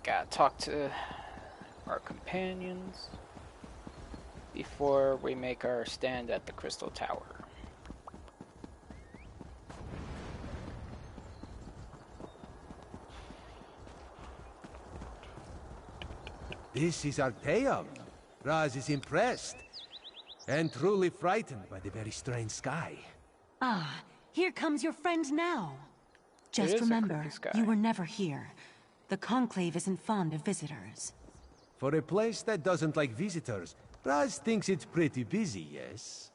Gotta talk to our companions before we make our stand at the Crystal Tower. This is Arteum. Raz is impressed and truly frightened by the very strange sky. Ah, here comes your friend now. Just remember, you were never here. The Conclave isn't fond of visitors. For a place that doesn't like visitors, Raz thinks it's pretty busy, yes?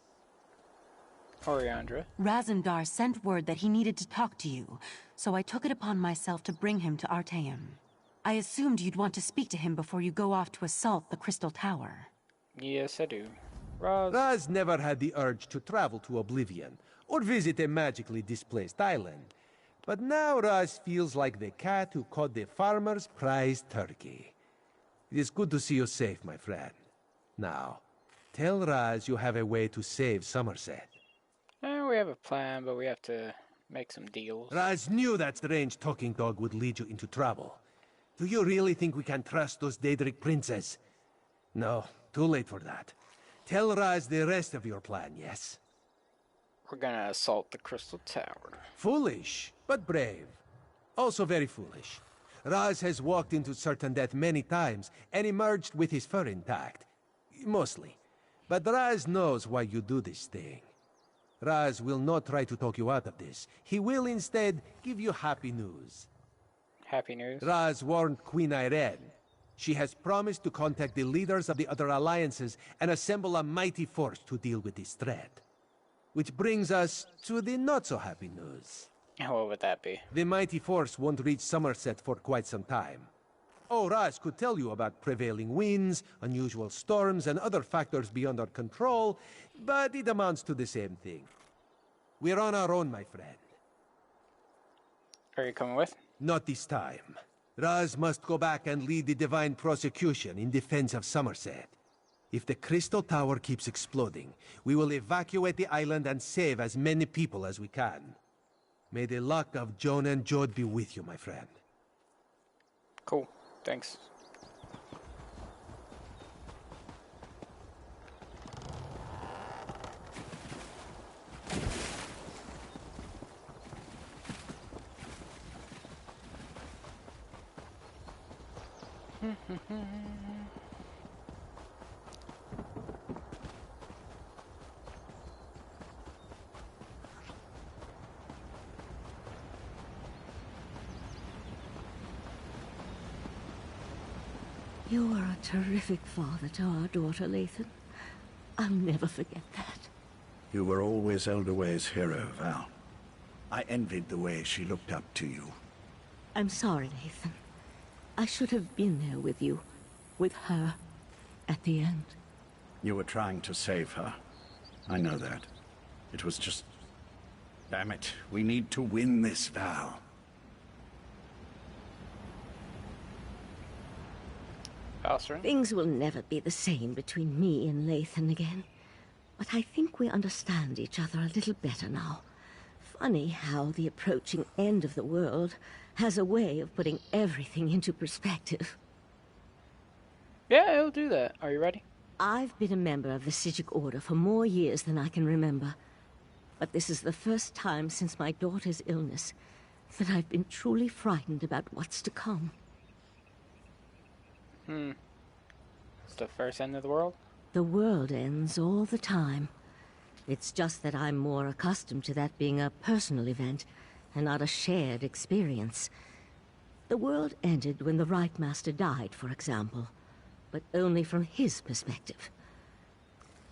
Oriandra. Razandar sent word that he needed to talk to you, so I took it upon myself to bring him to Arteum. I assumed you'd want to speak to him before you go off to assault the Crystal Tower. Yes, I do. Raz never had the urge to travel to Oblivion, or visit a magically displaced island. But now Raz feels like the cat who caught the farmer's prized turkey. It is good to see you safe, my friend. Now, tell Raz you have a way to save Summerset. We have a plan, but we have to make some deals. Raz knew that strange talking dog would lead you into trouble. Do you really think we can trust those Daedric princes? No, too late for that. Tell Raz the rest of your plan, yes? We're gonna assault the Crystal Tower. Foolish, but brave. Also very foolish. Raz has walked into certain death many times and emerged with his fur intact. Mostly. But Raz knows why you do this thing. Raz will not try to talk you out of this. He will instead give you happy news. Happy news? Raz warned Queen Irene. She has promised to contact the leaders of the other alliances and assemble a mighty force to deal with this threat. Which brings us to the not-so-happy news. What would that be? The mighty force won't reach Summerset for quite some time. Oh, Raz could tell you about prevailing winds, unusual storms, and other factors beyond our control, but it amounts to the same thing. We're on our own, my friend. Are you coming with? Not this time. Raz must go back and lead the divine prosecution in defense of Summerset. If the Crystal Tower keeps exploding, we will evacuate the island and save as many people as we can. May the luck of Joan and Jode be with you, my friend. Cool. Thanks. You are a terrific father to our daughter, Lathan. I'll never forget that. You were always Elderway's hero, Val. I envied the way she looked up to you. I'm sorry, Lathan. I should have been there with you, with her, at the end. You were trying to save her. I know that. It was just... Damn it, we need to win this, Val. Things will never be the same between me and Lathan again. But I think we understand each other a little better now. Funny how the approaching end of the world has a way of putting everything into perspective. Yeah, it'll do that. Are you ready? I've been a member of the Psijic Order for more years than I can remember. But this is the first time since my daughter's illness that I've been truly frightened about what's to come. It's the first end of the world? The world ends all the time. It's just that I'm more accustomed to that being a personal event and not a shared experience. The world ended when the Right Master died, for example, but only from his perspective.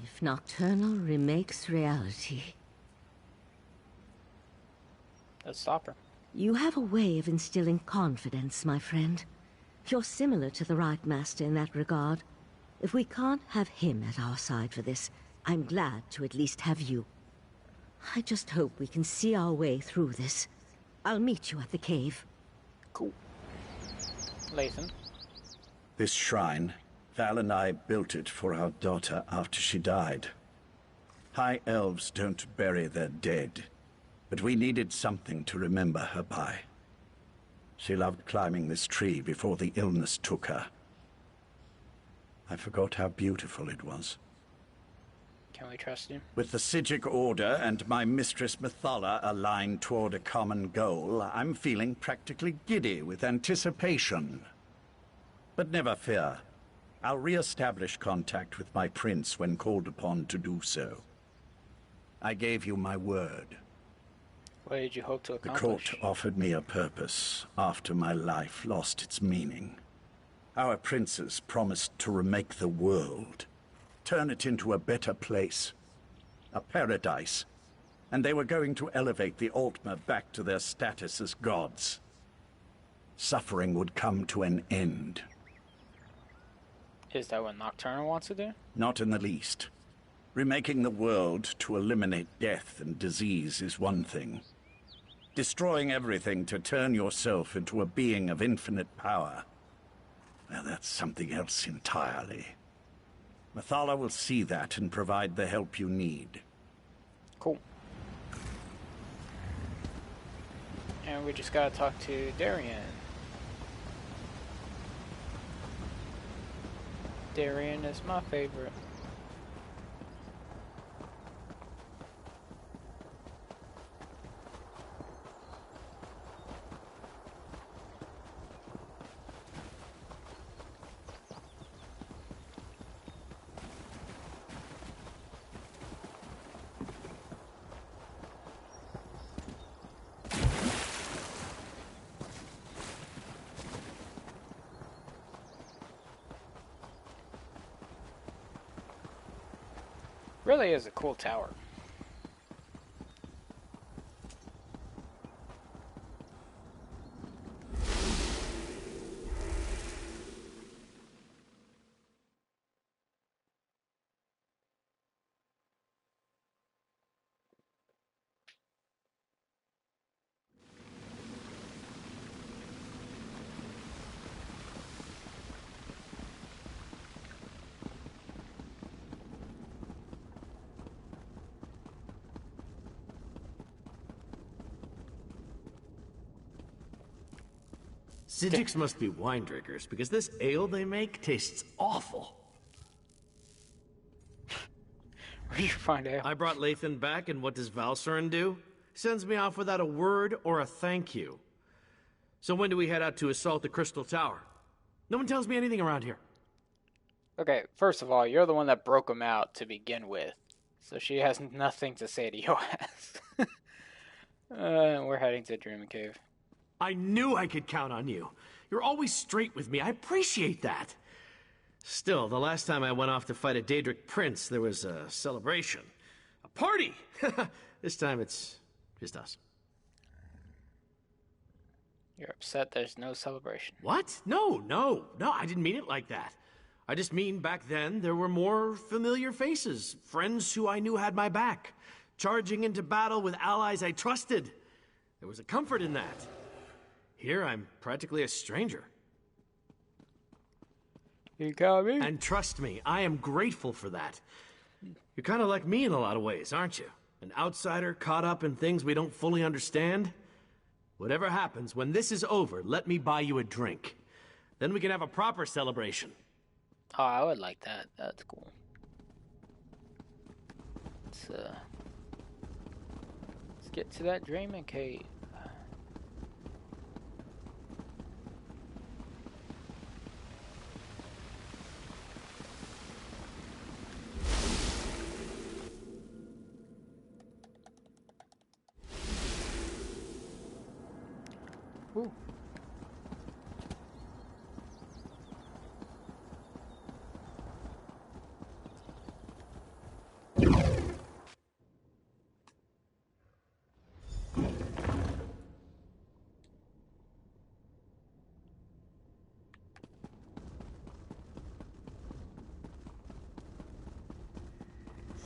If Nocturnal remakes reality... Let's stop her. You have a way of instilling confidence, my friend. You're similar to the Right Master in that regard. If we can't have him at our side for this, I'm glad to at least have you. I just hope we can see our way through this. I'll meet you at the cave. Cool. Lathan. This shrine, Val and I built it for our daughter after she died. High elves don't bury their dead, but we needed something to remember her by. She loved climbing this tree before the illness took her. I forgot how beautiful it was. Can we trust him? With the Sijic Order and my mistress Methala aligned toward a common goal, I'm feeling practically giddy with anticipation. But never fear. I'll re-establish contact with my prince when called upon to do so. I gave you my word. What did you hope to The accomplish? court offered me a purpose after my life lost its meaning. Our princes promised to remake the world, turn it into a better place, a paradise, and they were going to elevate the Altmer back to their status as gods. Suffering would come to an end. Is that what Nocturnal wants to do? Not in the least. Remaking the world to eliminate death and disease is one thing. Destroying everything to turn yourself into a being of infinite power, well, that's something else entirely. Methala will see that and provide the help you need. Cool. And we just gotta talk to Darian. Darian is my favorite. Really is a cool tower. Sijics must be wine drinkers, because this ale they make tastes awful. Where did you find out? I brought Lathan back, and what does Valsurin do? Sends me off without a word or a thank you. So when do we head out to assault the Crystal Tower? No one tells me anything around here. Okay, first of all, you're the one that broke him out to begin with. So she has nothing to say to your ass. We're heading to Dream Cave. I knew I could count on you. You're always straight with me. I appreciate that. Still, the last time I went off to fight a Daedric prince, there was a celebration. A party! This time it's just us. You're upset there's no celebration. What? No, I didn't mean it like that. I just mean back then there were more familiar faces, friends who I knew had my back, charging into battle with allies I trusted. There was a comfort in that. Here I'm practically a stranger. You got me? And trust me, I am grateful for that. You're kind of like me in a lot of ways, aren't you? An outsider caught up in things we don't fully understand. Whatever happens, when this is over, let me buy you a drink. Then we can have a proper celebration. Oh, I would like that. That's cool. Let's get to that Dreaming Cave. Ooh.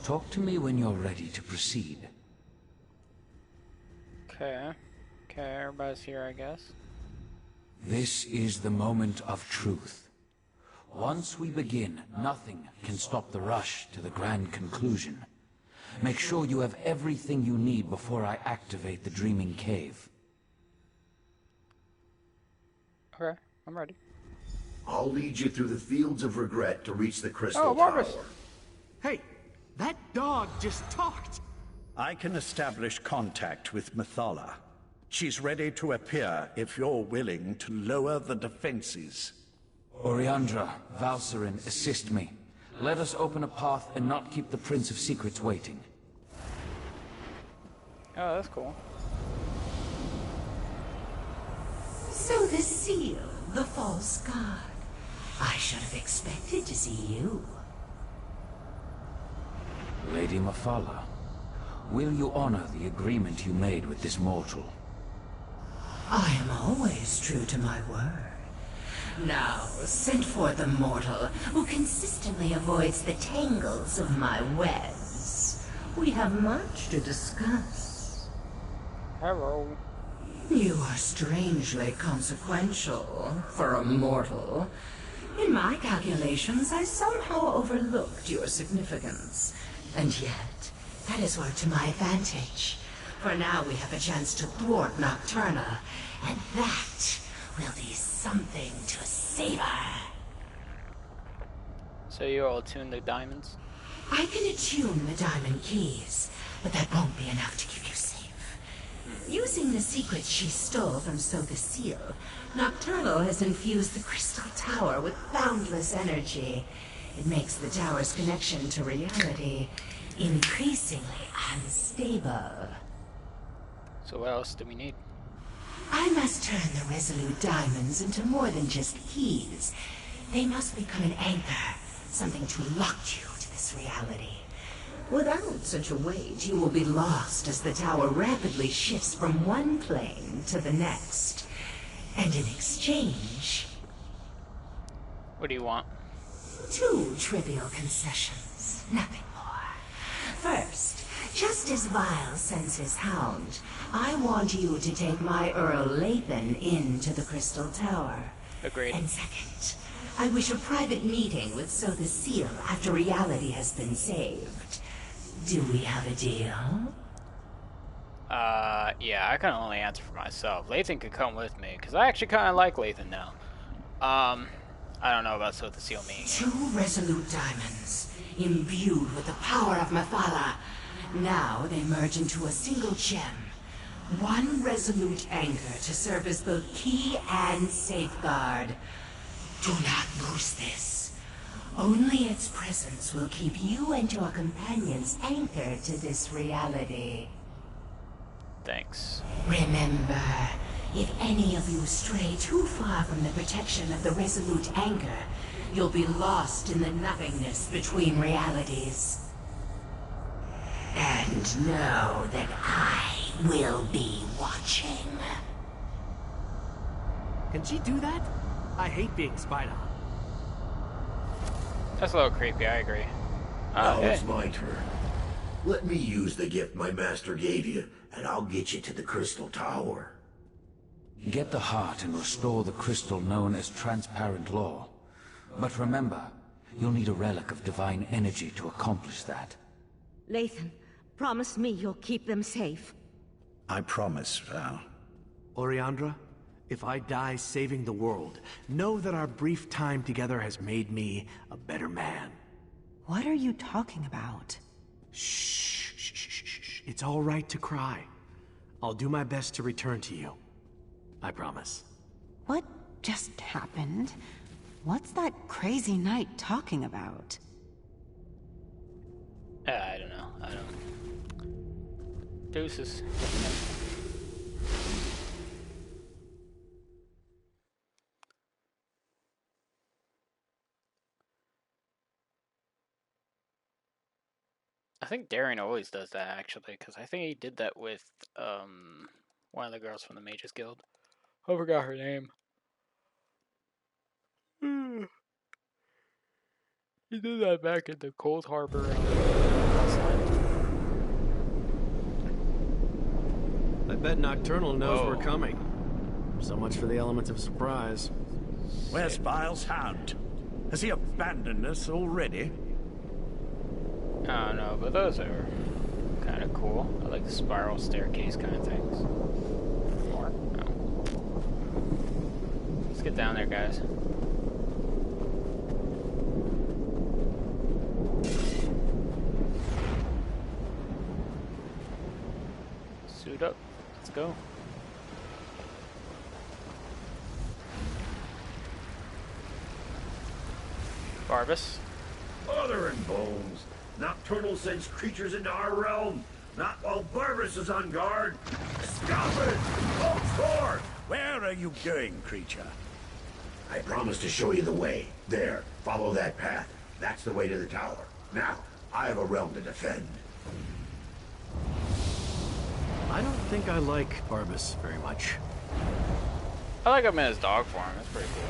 Talk to me when you're ready to proceed. Okay. Okay, everybody's here, I guess. This is the moment of truth. Once we begin, nothing can stop the rush to the grand conclusion. Make sure you have everything you need before I activate the Dreaming Cave. Okay, I'm ready. I'll lead you through the fields of regret to reach the Crystal Oh, Marcus! Tower. Hey, that dog just talked! I can establish contact with Methala. She's ready to appear if you're willing to lower the defenses. Oriandra, Valsarin, assist me. Let us open a path and not keep the Prince of Secrets waiting. Oh, that's cool. So the seal, the false god. I should have expected to see you. Lady Methala, will you honor the agreement you made with this mortal? I am always true to my word. Now, send forth the mortal who consistently avoids the tangles of my webs. We have much to discuss. Hello. You are strangely consequential for a mortal. In my calculations, I somehow overlooked your significance. And yet, that is worked to my advantage. For now we have a chance to thwart Nocturna, and that will be something to savor. So you'll attune the diamonds? I can attune the diamond keys, but that won't be enough to keep you safe. Using the secrets she stole from So the Seal, Nocturnal has infused the Crystal Tower with boundless energy. It makes the tower's connection to reality increasingly unstable. So what else do we need? I must turn the Resolute Diamonds into more than just keys. They must become an anchor, something to lock you to this reality. Without such a weight, you will be lost as the tower rapidly shifts from one plane to the next. And in exchange... What do you want? 2 trivial concessions, nothing more. First, just as Vile sends his hound, I want you to take my Earl Lathan into the Crystal Tower. Agreed. And second, I wish a private meeting with So the Seal after reality has been saved. Do we have a deal? Yeah, I can only answer for myself. Lathan could come with me, because I actually kind of like Lathan now. I don't know about So the Seal meeting. 2 Resolute Diamonds, imbued with the power of Methala. Now they merge into a single gem. 1 resolute anchor to serve as both key and safeguard. Do not lose this. Only its presence will keep you and your companions anchored to this reality. Thanks. Remember, if any of you stray too far from the protection of the Resolute anchor, you'll be lost in the nothingness between realities. And know that I will be watching. Can she do that? I hate being spied on. That's a little creepy, I agree. Now Okay. it's my turn. Let me use the gift my master gave you, and I'll get you to the Crystal Tower. Get the heart and restore the crystal known as transparent law. But remember, you'll need a relic of divine energy to accomplish that. Lathan, promise me you'll keep them safe. I promise, Val. Oriandra, if I die saving the world, know that our brief time together has made me a better man. What are you talking about? Shh, shh, shh, shh, shh. It's all right to cry. I'll do my best to return to you. I promise. What just happened? What's that crazy knight talking about? I don't know. I don't. Deuces. I think Darien always does that, actually, because I think he did that with one of the girls from the Mages Guild. I forgot her name. He did that back in the Cold Harbor last night. I bet Nocturnal knows Whoa. we're coming. So much for the element of surprise. Where's Vile's hound? Has he abandoned us already? I don't know, but those are kind of cool. I like the spiral staircase kind of things. More? No. Let's get get down there, guys. Suit up. Let's go. Barbas. Mother and bones. Nocturnal sends creatures into our realm. Not while Barbas is on guard. Stop it! Hold for! Where are you going, creature? I promised to show you the way. There, follow that path. That's the way to the tower. Now, I have a realm to defend. I don't think I like Barbas very much. I like him in his dog form. That's pretty cool.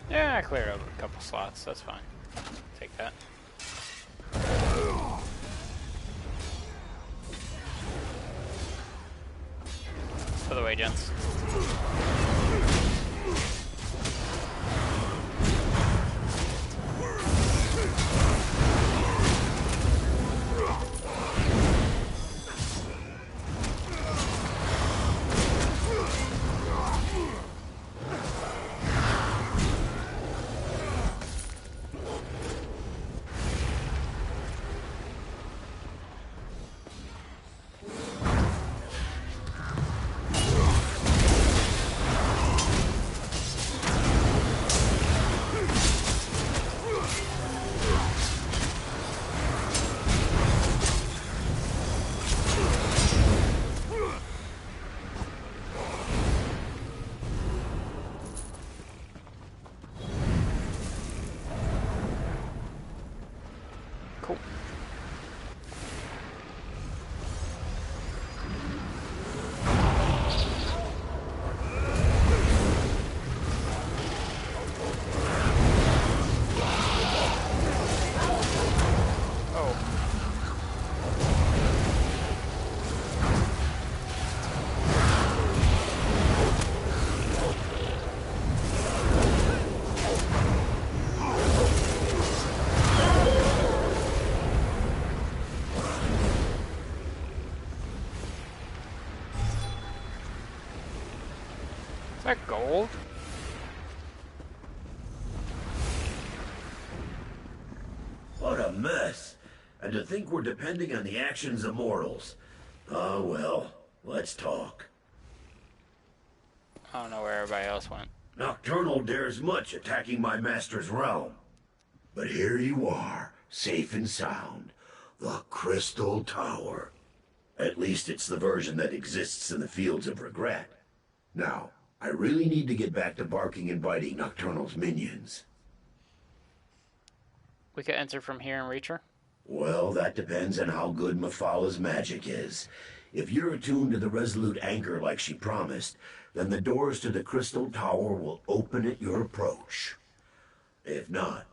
Yeah, I cleared up a couple slots. That's fine. Take that. For the way, gents. Cool. Is that gold? What a mess. And to think we're depending on the actions of mortals. Ah, well, let's talk. I don't know where everybody else went. Nocturnal dares much attacking my master's realm. But here you are, safe and sound. The Crystal Tower. At least it's the version that exists in the Fields of Regret. Now, I really need to get back to barking and biting Nocturnal's minions. We could enter from here and reach her? Well, that depends on how good Mephalah's magic is. If you're attuned to the Resolute Anchor like she promised, then the doors to the Crystal Tower will open at your approach. If not,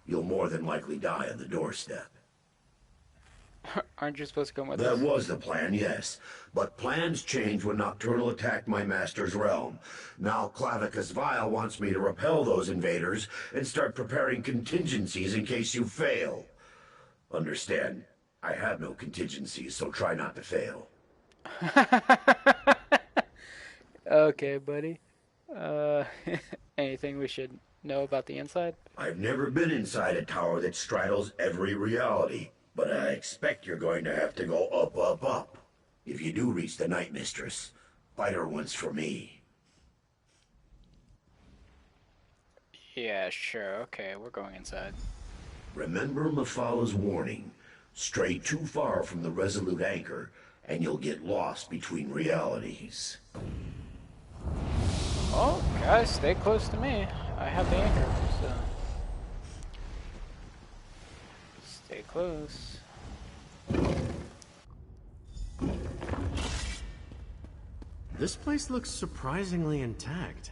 you'll more than likely die on the doorstep. Aren't you supposed to come with That us? was the plan, yes. But plans change when Nocturnal attacked my master's realm. Now Clavicus Vile wants me to repel those invaders and start preparing contingencies in case you fail. Understand, I have no contingencies, so try not to fail. Okay, buddy. Uh, anything we should know about the inside? I've never been inside a tower that straddles every reality, but I expect you're going to have to go up, up, up. If you do reach the Night Mistress, fight her once for me. Yeah, sure. Okay, we're going inside. Remember Mephalah's warning. Stray too far from the resolute anchor, and you'll get lost between realities. Oh, guys, stay close to me. I have the anchor, so... Stay close. This place looks surprisingly intact.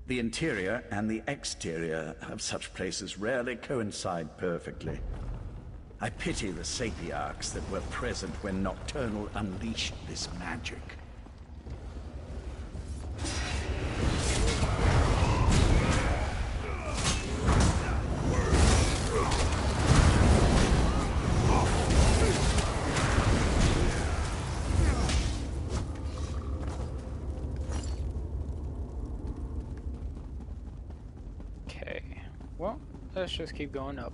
The interior and the exterior of such places rarely coincide perfectly. I pity the sapiarchs that were present when Nocturnal unleashed this magic. Okay. Well, let's just keep going up.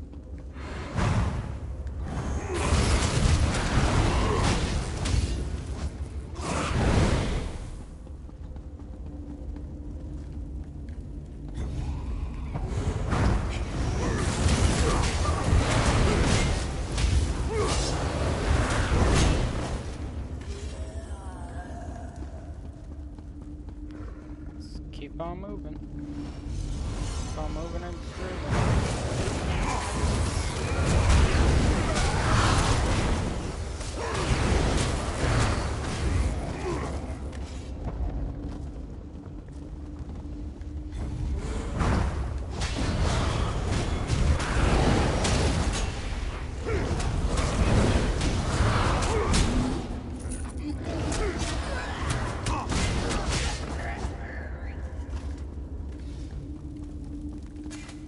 Let's keep on moving. Keep on moving and grooving.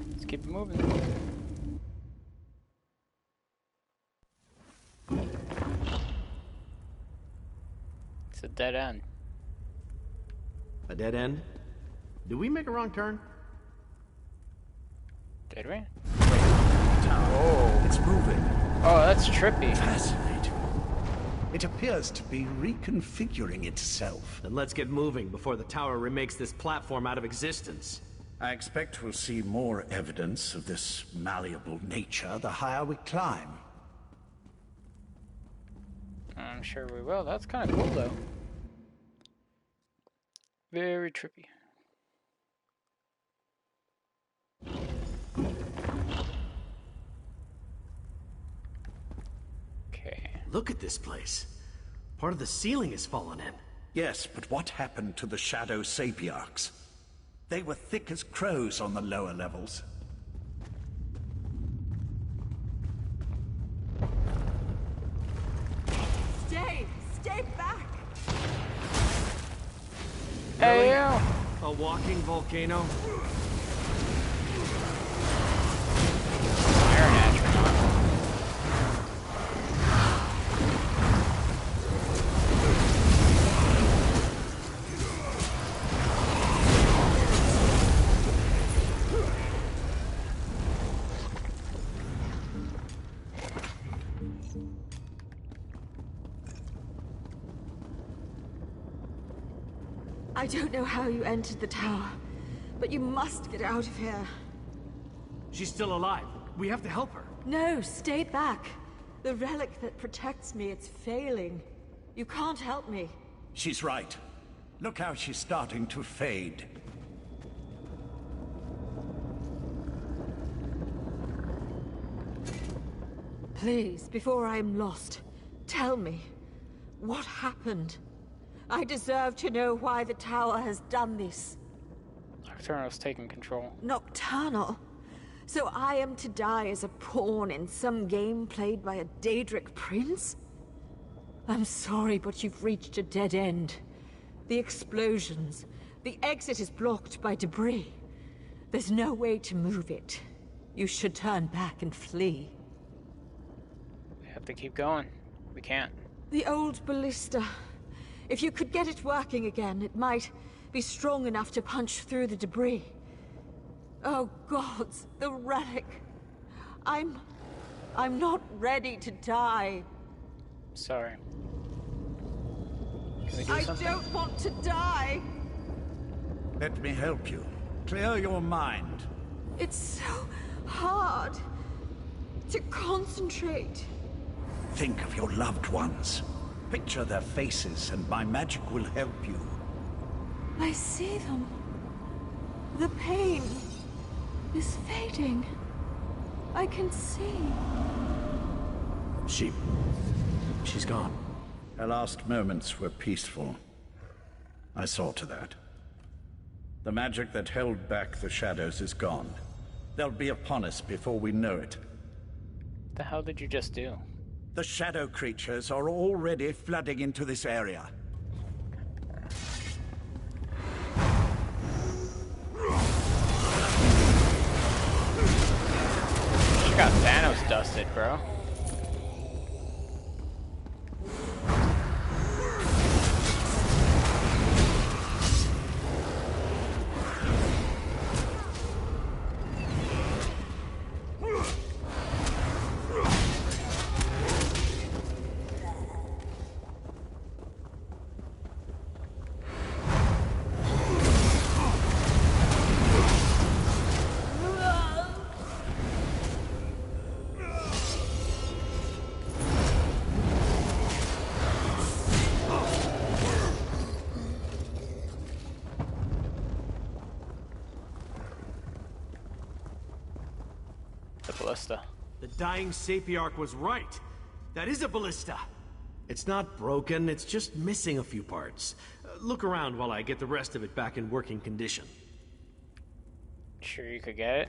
Let's keep it moving. It's a dead end. A dead end? Did we make a wrong turn? Did we? Oh, it's moving. Oh, that's trippy. Fascinating. It appears to be reconfiguring itself. Then let's get moving before the tower remakes this platform out of existence. I expect we'll see more evidence of this malleable nature the higher we climb. I'm sure we will. That's kind of cool, though. Very trippy. Okay. Look at this place. Part of the ceiling has fallen in. Yes, but what happened to the Shadow Sapiarchs? They were thick as crows on the lower levels. Stay back! Hey, yo! A walking volcano? Iron astronaut. I don't know how you entered the tower, but you must get out of here. She's still alive. We have to help her. No, stay back. The relic that protects me, it's failing. You can't help me. She's right. Look how she's starting to fade. Please, before I am lost, tell me, what happened? I deserve to know why the tower has done this. Nocturnal's taking control. Nocturnal? So I am to die as a pawn in some game played by a Daedric prince? I'm sorry, but you've reached a dead end. The explosions. The exit is blocked by debris. There's no way to move it. You should turn back and flee. We have to keep going. We can't. The old ballista. If you could get it working again, it might be strong enough to punch through the debris. Oh gods, the relic. I'm not ready to die. Sorry. Can we do I something? don't want to die. Let me help you. Clear your mind. It's so hard to concentrate. Think of your loved ones. Picture their faces, and my magic will help you. I see them. The pain is fading. I can see. She's gone. Her last moments were peaceful. I saw to that. The magic that held back the shadows is gone. They'll be upon us before we know it. The hell did you just do? The shadow creatures are already flooding into this area. You got Thanos dusted, bro. The ballista. The dying Sapiarch was right. That is a ballista. It's not broken, it's just missing a few parts. Look around while I get the rest of it back in working condition. Sure you could get it?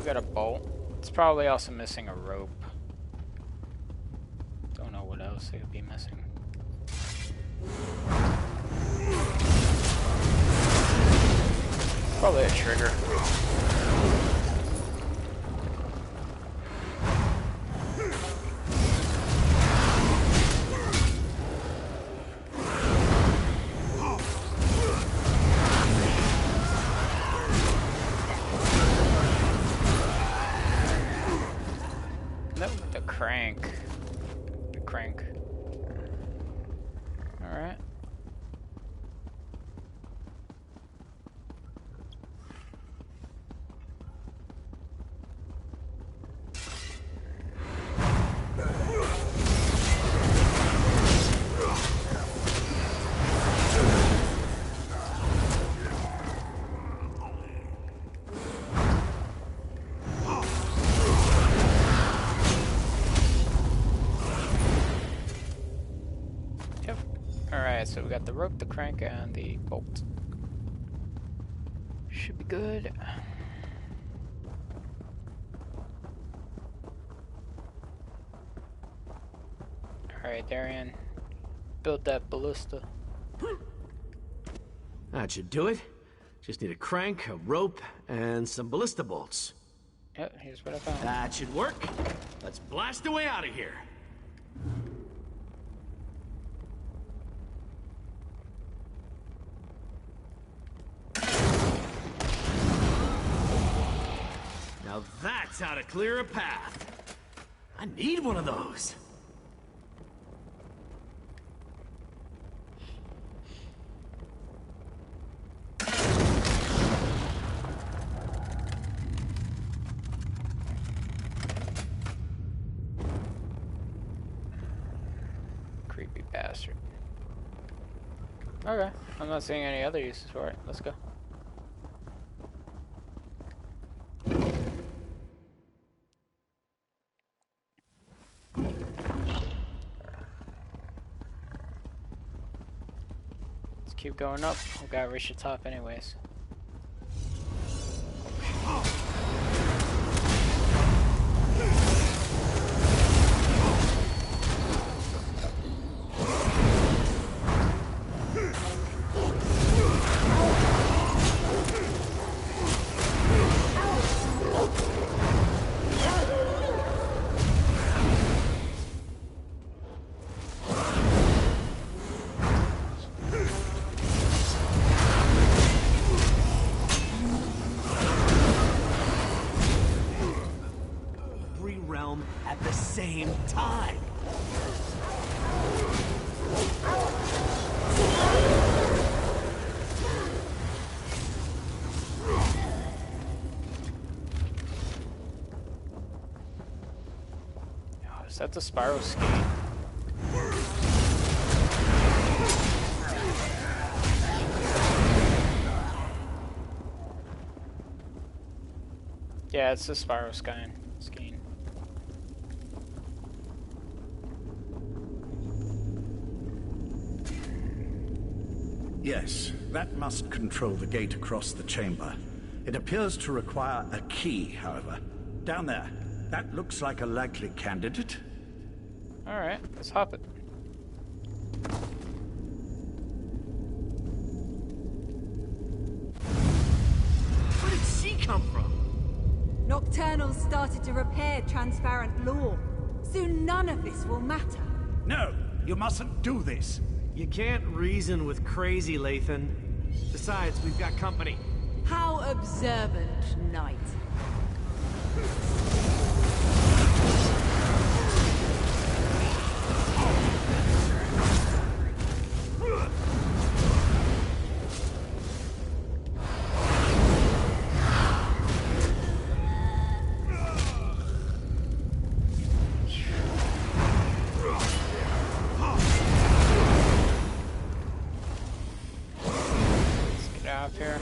Got a bolt. It's probably also missing a rope. Don't know what else it could be missing. Probably a trigger. Nope, the crank. The crank. Alright. Alright, so we got the rope, the crank, and the bolt. Should be good. Alright, Darian. Build that ballista. That should do it. Just need a crank, a rope, and some ballista bolts. Yep, here's what I found. That should work. Let's blast away out of here. Now that's how to clear a path. I need one of those. Creepy bastard. Okay, I'm not seeing any other uses for it. Let's go. Let's keep going up. We gotta reach the top anyways. At the same time. Oh, is that the spiral skate? Yeah, it's the spiral skein. Yes, that must control the gate across the chamber. It appears to require a key, however. Down there. That looks like a likely candidate. Alright, let's hop it. Where did she come from? Nocturnals started to repair transparent law. Soon none of this will matter. No, you mustn't do this. You can't reason with crazy, Lathan. Besides, we've got company. How observant, Knight. Here.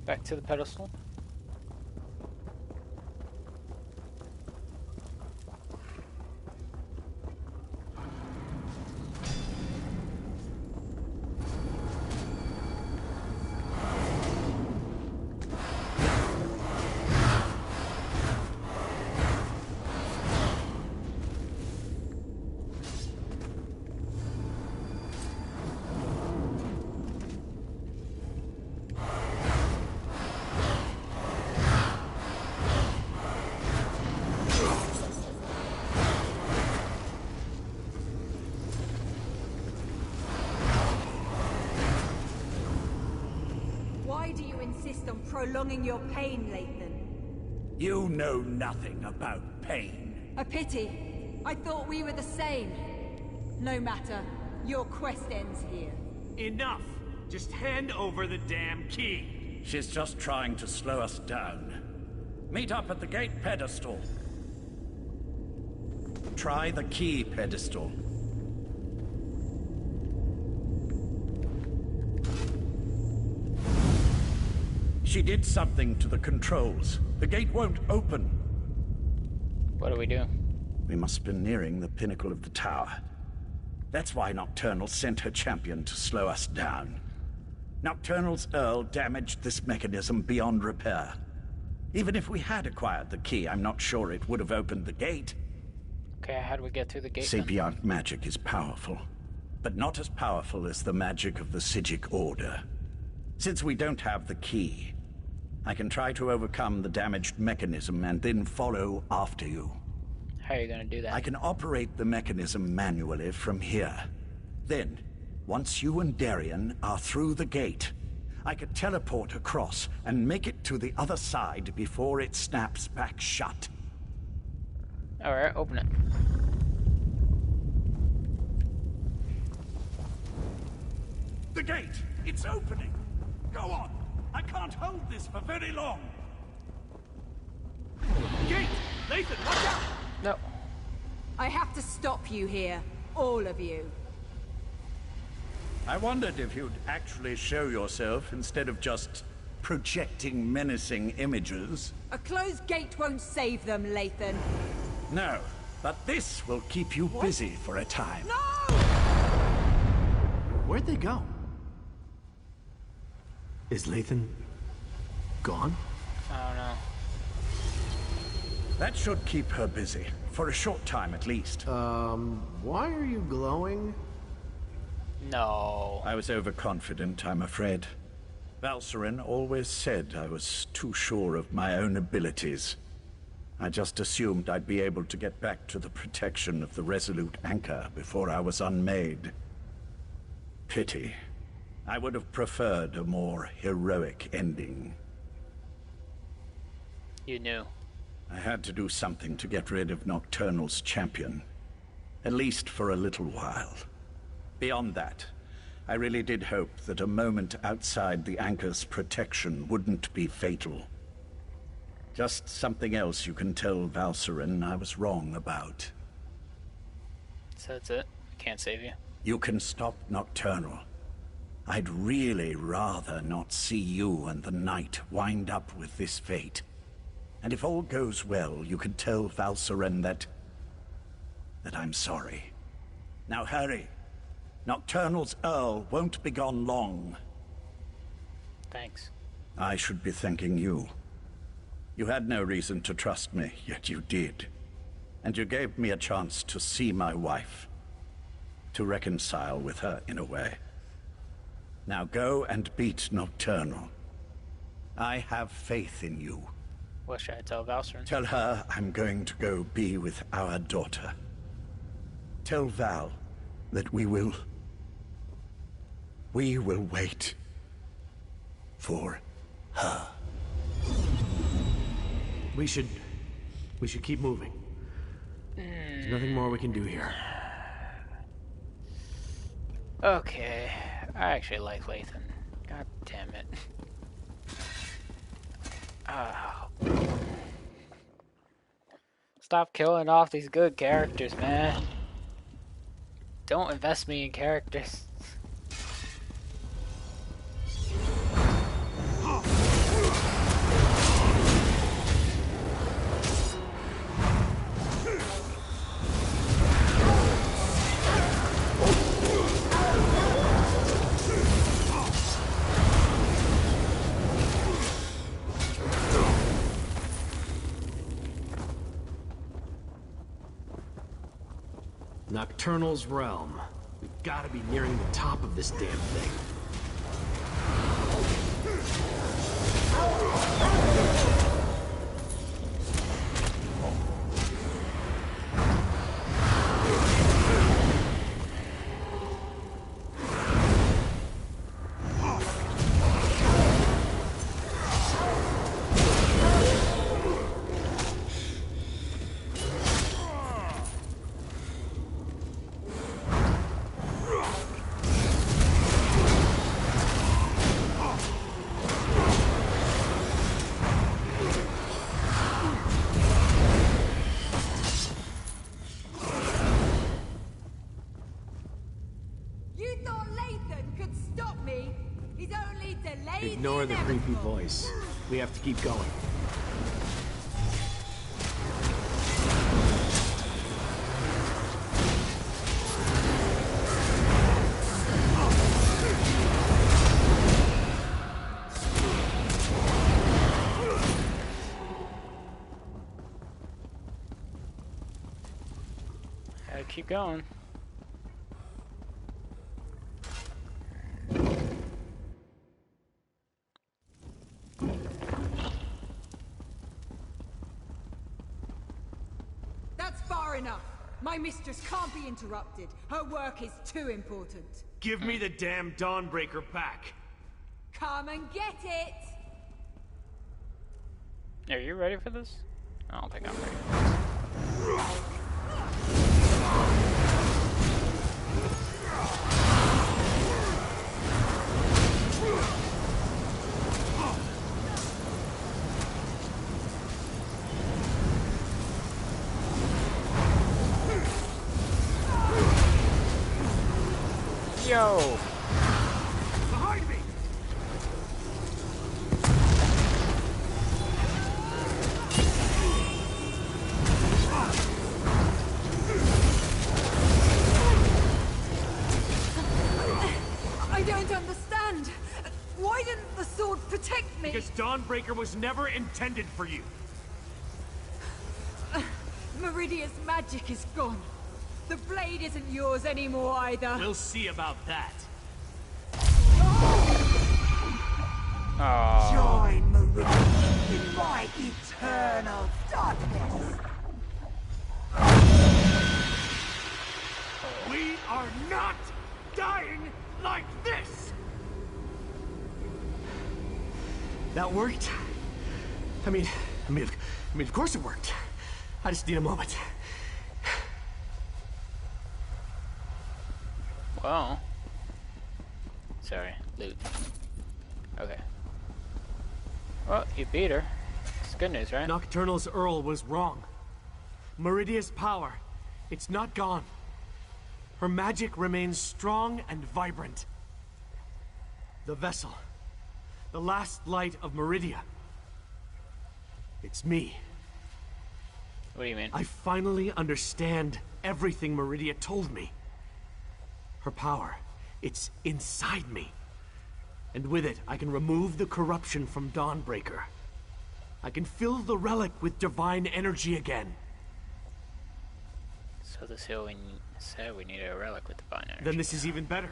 Back to the pedestal. On prolonging your pain, Lathan. You know nothing about pain. A pity. I thought we were the same. No matter. Your quest ends here. Enough! Just hand over the damn key. She's just trying to slow us down. Meet up at the gate pedestal. Try the key pedestal. She did something to the controls. The gate won't open. What do we do? We must be nearing the pinnacle of the tower. That's why Nocturnal sent her champion to slow us down. Nocturnal's Earl damaged this mechanism beyond repair. Even if we had acquired the key, I'm not sure it would have opened the gate. Okay, how do we get through the gate? Sapient magic is powerful. but not as powerful as the magic of the Psijic Order. Since we don't have the key, I can try to overcome the damaged mechanism and then follow after you. How are you gonna do that? I can operate the mechanism manually from here. Then, once you and Darien are through the gate, I could teleport across and make it to the other side before it snaps back shut. Alright, open it. The gate! It's opening! Go on! I can't hold this for very long! Gate! Lathan, watch out! No. I have to stop you here. All of you. I wondered if you'd actually show yourself instead of just projecting menacing images. A closed gate won't save them, Lathan. No, but this will keep you busy for a time. No! Where'd they go? Is Lathan gone? I don't know. That should keep her busy, for a short time at least. Why are you glowing? No. I was overconfident, I'm afraid. Valcerin always said I was too sure of my own abilities. I just assumed I'd be able to get back to the protection of the Resolute Anchor before I was unmade. Pity. I would have preferred a more heroic ending. You knew. I had to do something to get rid of Nocturnal's champion. At least for a little while. Beyond that, I really did hope that a moment outside the Anchor's protection wouldn't be fatal. Just something else you can tell Valcerin I was wrong about. So that's it? Can't save you? You can stop Nocturnal. I'd really rather not see you and the Knight wind up with this fate. And if all goes well, you can tell Valcerin that I'm sorry. Now hurry. Nocturnal's Earl won't be gone long. Thanks. I should be thanking you. You had no reason to trust me, yet you did. And you gave me a chance to see my wife. To reconcile with her in a way. Now go and beat Nocturnal. I have faith in you. What should I tell Valcerin? Tell her I'm going to go be with our daughter. Tell Val that we will wait for her. We should keep moving. There's nothing more we can do here. Okay. I actually like Lathan. God damn it. Oh. Stop killing off these good characters, man. Don't invest me in characters. Nocturnal's realm. We've got to be nearing the top of this damn thing. Ignore the creepy voice. We have to keep going. Gotta keep going. My mistress can't be interrupted. Her work is too important. Give me the damn Dawnbreaker back. Come and get it! Are you ready for this? I don't think I'm ready for this. Yo! Behind me! I don't understand. Why didn't the sword protect me? Because Dawnbreaker was never intended for you. Meridia's magic is gone. The blade isn't yours anymore either. We'll see about that. Oh. Join Meridia in my eternal darkness. We are not dying like this! That worked? I mean, of course it worked. I just need a moment. Well. Sorry, loot. Okay. Well, you beat her. It's good news, right? Nocturnal's Earl was wrong. Meridia's power, it's not gone. Her magic remains strong and vibrant. The vessel, the last light of Meridia. It's me. What do you mean? I finally understand everything Meridia told me. Her power, it's inside me. And with it, I can remove the corruption from Dawnbreaker. I can fill the relic with divine energy again. So this hill we said we needed a relic with divine energy. Then this is even better.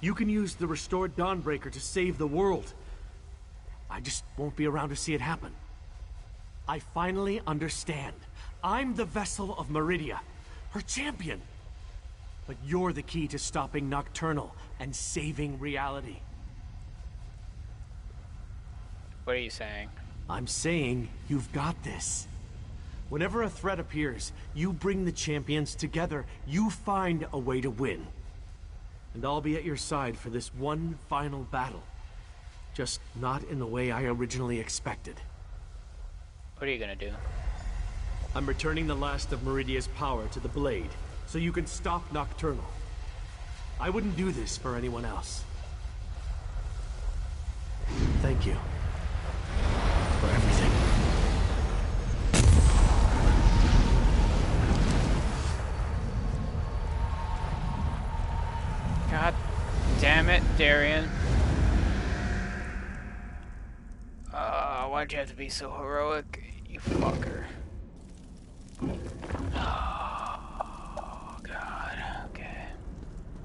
You can use the restored Dawnbreaker to save the world. I just won't be around to see it happen. I finally understand. I'm the vessel of Meridia, her champion. But you're the key to stopping Nocturnal and saving reality. What are you saying? I'm saying you've got this. Whenever a threat appears, you bring the champions together. You find a way to win. And I'll be at your side for this one final battle. Just not in the way I originally expected. What are you gonna do? I'm returning the last of Meridia's power to the blade, so you can stop Nocturnal. I wouldn't do this for anyone else. Thank you for everything. God damn it, Darian. Why'd you have to be so heroic? You fucker. Oh, God. Okay.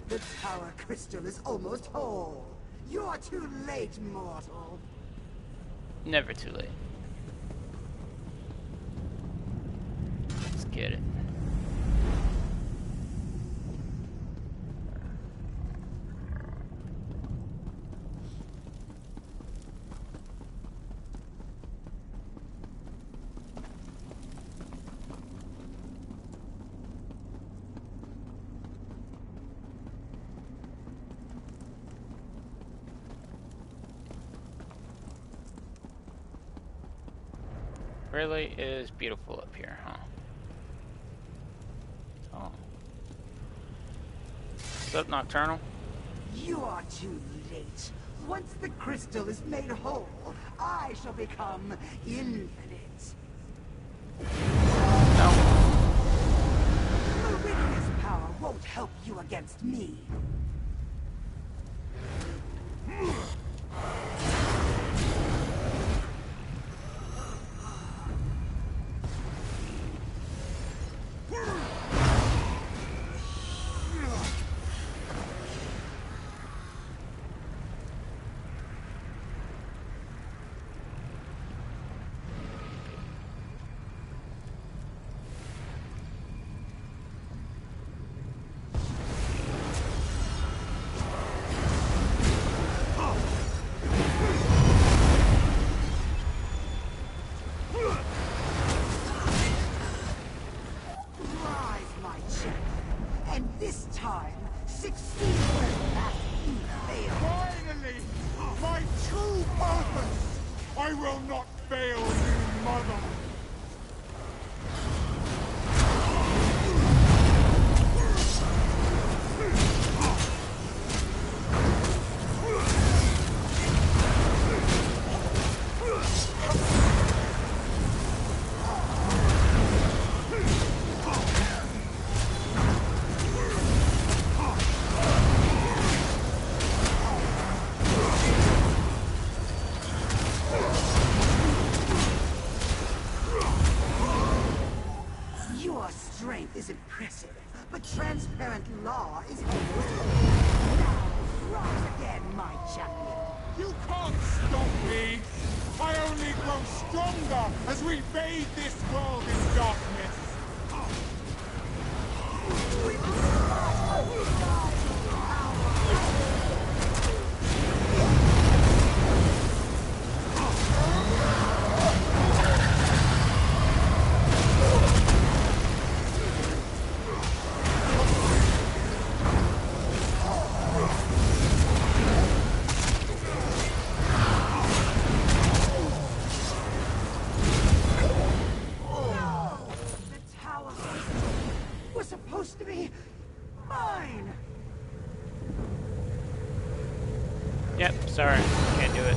The tower crystal is almost whole. You're too late, mortal. Never too late. Let's get it. Really is beautiful up here, huh? Oh. What's up, Nocturnal? You are too late. Once the crystal is made whole, I shall become infinite. No. Meridia's power won't help you against me. This time, succeed where last you failed. Finally! My true purpose! I will not fail you, mother! Your strength is impressive, but transparent law is almost. Now, rise again, my champion. You can't stop me! I only grow stronger as we bathe this world in darkness! The tower was supposed to be mine! Yep, sorry, can't do it.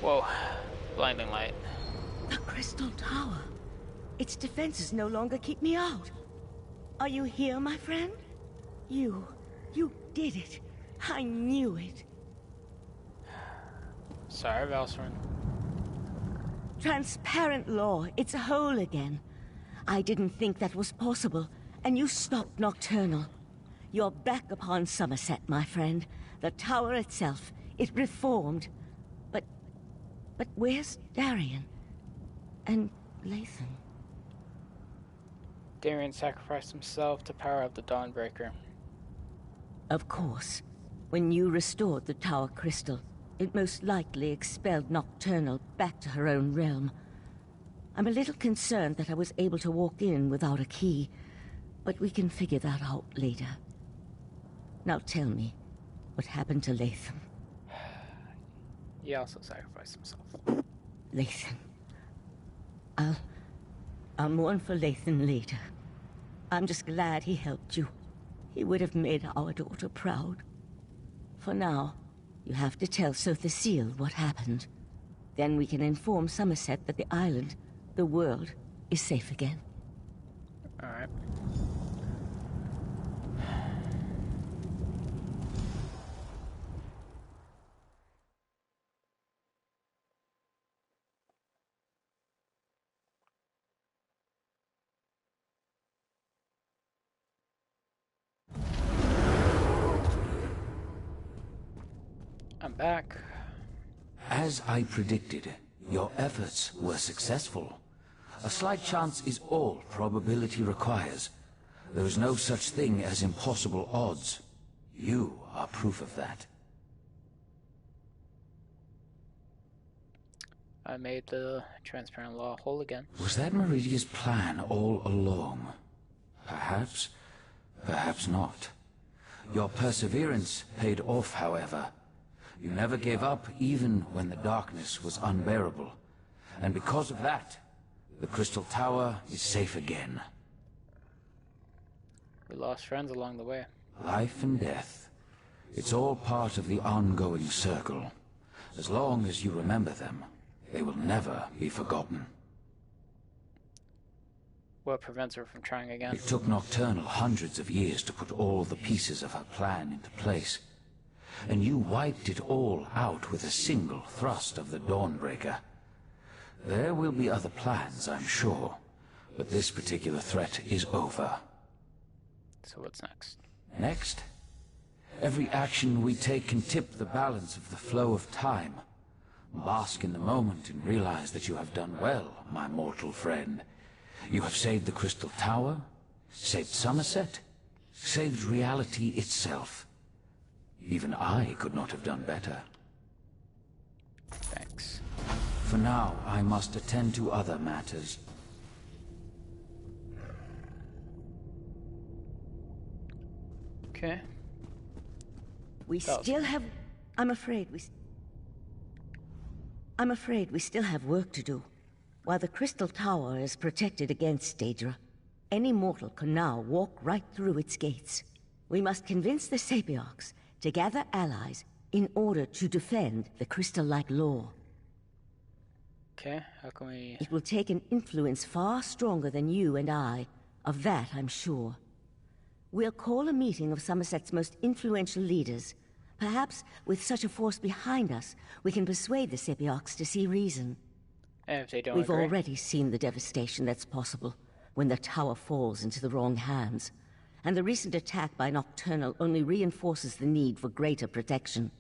Whoa, blinding light. The Crystal Tower. Its defenses no longer keep me out. Are you here, my friend? You did it. I knew it. Sorry, Valsrin. Transparent law, it's whole again. I didn't think that was possible, and you stopped Nocturnal. You're back upon Summerset, my friend. The tower itself, it reformed. But where's Darien? And Lathan? Darien sacrificed himself to power up the Dawnbreaker. Of course. When you restored the tower crystal, it most likely expelled Nocturnal back to her own realm. I'm a little concerned that I was able to walk in without a key, but we can figure that out later. Now tell me, what happened to Lathan? He also sacrificed himself. Lathan. I'll mourn for Lathan later. I'm just glad he helped you. He would have made our daughter proud. For now, you have to tell Sir Thesile what happened. Then we can inform Summerset that the island, the world, is safe again. Alright. I'm back. As I predicted, your efforts were successful. A slight chance is all probability requires. There is no such thing as impossible odds. You are proof of that. I made the transparent law whole again. Was that Meridia's plan all along? Perhaps, perhaps not. Your perseverance paid off, however. You never gave up even when the darkness was unbearable. And because of that, the Crystal Tower is safe again. We lost friends along the way. Life and death. It's all part of the ongoing circle. As long as you remember them, they will never be forgotten. What prevents her from trying again? It took Nocturnal hundreds of years to put all the pieces of her plan into place. And you wiped it all out with a single thrust of the Dawnbreaker. There will be other plans, I'm sure, but this particular threat is over. So what's next? Next? Every action we take can tip the balance of the flow of time. Bask in the moment and realize that you have done well, my mortal friend. You have saved the Crystal Tower, saved Summerset, saved reality itself. Even I could not have done better. Thanks. For now, I must attend to other matters. Okay. We still have... I'm afraid we still have work to do. While the Crystal Tower is protected against Daedra, any mortal can now walk right through its gates. We must convince the Sapiarchs to gather allies in order to defend the crystal-like law. Okay, how can we... It will take an influence far stronger than you and I. Of that, I'm sure. We'll call a meeting of Summerset's most influential leaders. Perhaps, with such a force behind us, we can persuade the Sapiarchs to see reason. And if they don't We've agree? already seen the devastation that's possible when the tower falls into the wrong hands. And the recent attack by Nocturnal only reinforces the need for greater protection.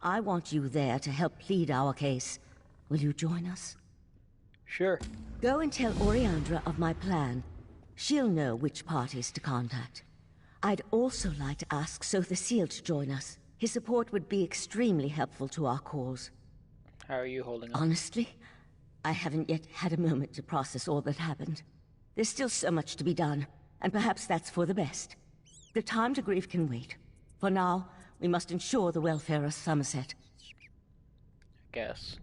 I want you there to help plead our case. Will you join us? Sure. Go and tell Oriandra of my plan. She'll know which parties to contact. I'd also like to ask Sothasil to join us. His support would be extremely helpful to our cause. How are you holding up? Honestly, I haven't yet had a moment to process all that happened. There's still so much to be done, and perhaps that's for the best. The time to grieve can wait. For now, we must ensure the welfare of Summerset. I guess.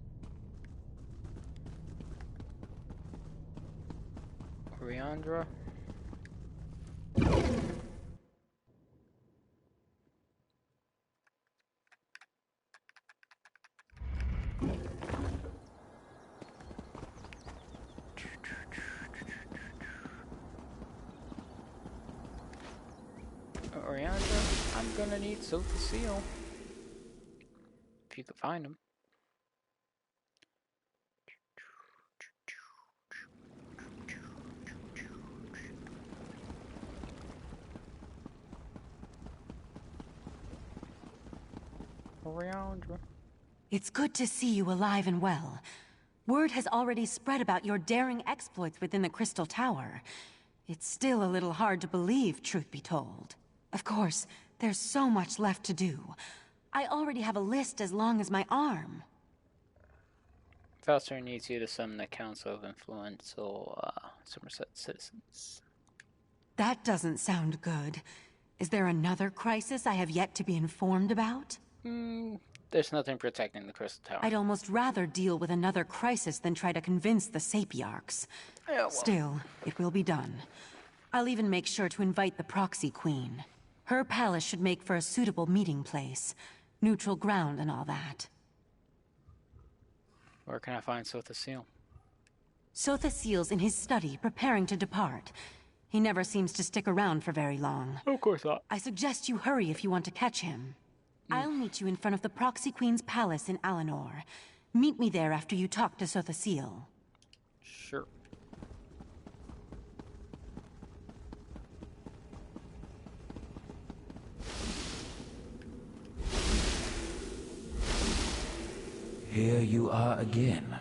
Oriandra? Oriandra, I'm gonna need Sothasil. If you could find him. Oriandra. It's good to see you alive and well. Word has already spread about your daring exploits within the Crystal Tower. It's still a little hard to believe, truth be told. Of course, there's so much left to do. I already have a list as long as my arm. Valser needs you to summon the Council of Influential Summerset citizens. That doesn't sound good. Is there another crisis I have yet to be informed about? There's nothing protecting the Crystal Tower. I'd almost rather deal with another crisis than try to convince the Sapiarchs. Yeah, well. Still, it will be done. I'll even make sure to invite the Proxy Queen. Her palace should make for a suitable meeting place. Neutral ground and all that. Where can I find Sothasil? Sothasil's in his study, preparing to depart. He never seems to stick around for very long. Of course not. I suggest you hurry if you want to catch him. I'll meet you in front of the Proxy Queen's palace in Alinor. Meet me there after you talk to Sothasil. Sure. Here you are again.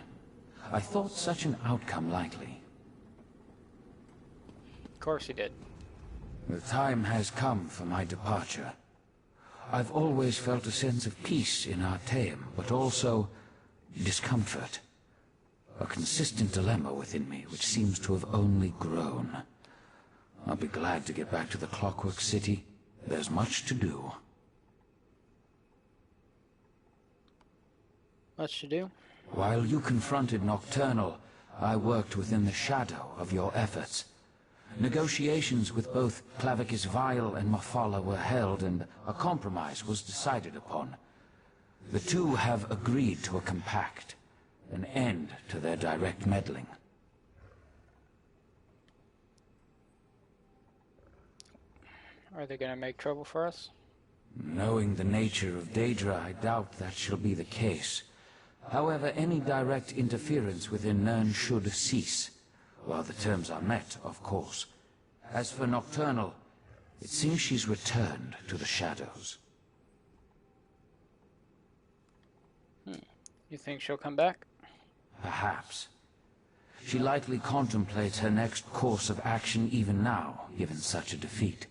I thought such an outcome likely. Of course he did. The time has come for my departure. I've always felt a sense of peace in Artaeum, but also discomfort. A consistent dilemma within me, which seems to have only grown. I'll be glad to get back to the Clockwork City. There's much to do. Much to do? While you confronted Nocturnal, I worked within the shadow of your efforts. Negotiations with both Clavicus Vile and Mafala were held, and a compromise was decided upon. The two have agreed to a compact, an end to their direct meddling. Are they gonna make trouble for us? Knowing the nature of Daedra, I doubt that shall be the case. However, any direct interference within Nirn should cease. While the terms are met, of course. As for Nocturnal, it seems she's returned to the shadows. You think she'll come back? Perhaps. She likely contemplates her next course of action even now, given such a defeat.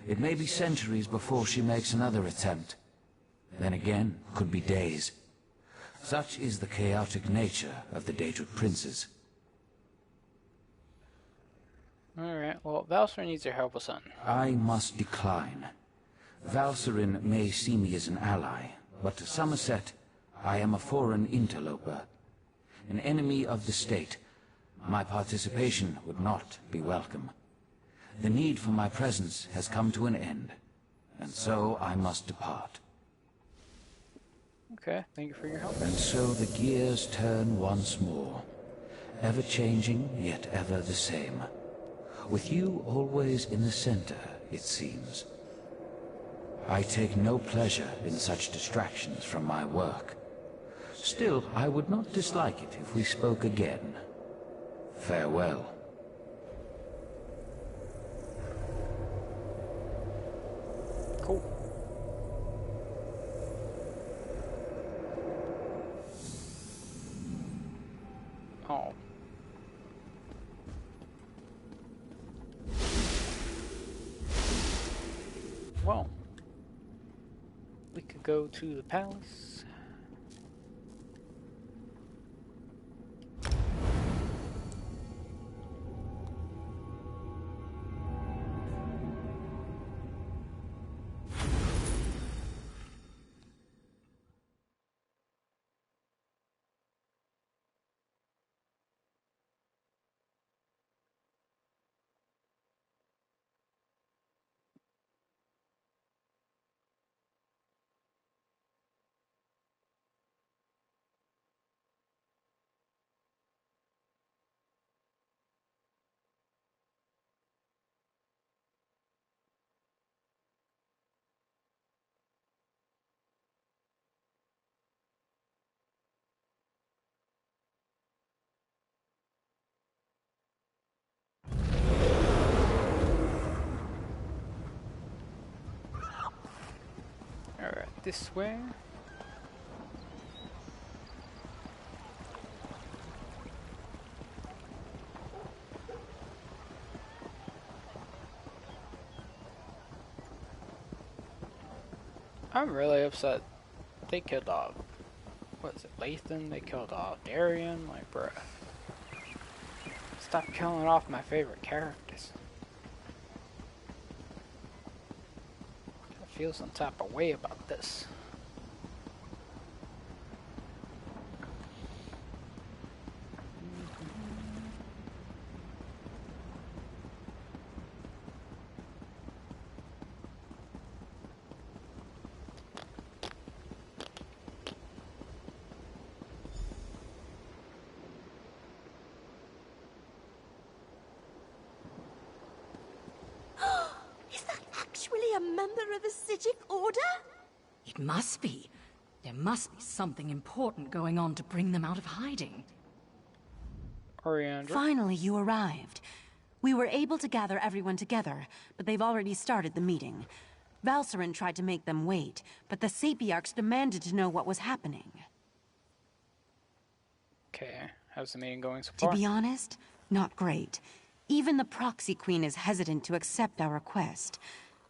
It may be centuries before she makes another attempt. Then again, could be days. Such is the chaotic nature of the Daedric princes. Alright, well, Valser needs your help with something. I must decline. Valserin may see me as an ally, but to Summerset, I am a foreign interloper. An enemy of the state. My participation would not be welcome. The need for my presence has come to an end, and so I must depart. Okay, thank you for your help. And so the gears turn once more. Ever changing, yet ever the same. With you always in the center, it seems. I take no pleasure in such distractions from my work. Still, I would not dislike it if we spoke again. Farewell. Cool. Oh. Well, we could go to the palace. Alright, this way. I'm really upset they killed off, what is it, Lathan? They killed off Darian? Like, bruh. Stop killing off my favorite characters. I feel some type of way about this. A member of the Psijic Order? It must be. There must be something important going on to bring them out of hiding. Oriandra. Finally, you arrived. We were able to gather everyone together, but they've already started the meeting. Valserin tried to make them wait, but the Sapiarchs demanded to know what was happening. Okay, how's the meeting going so far? To be honest, not great. Even the Proxy Queen is hesitant to accept our request.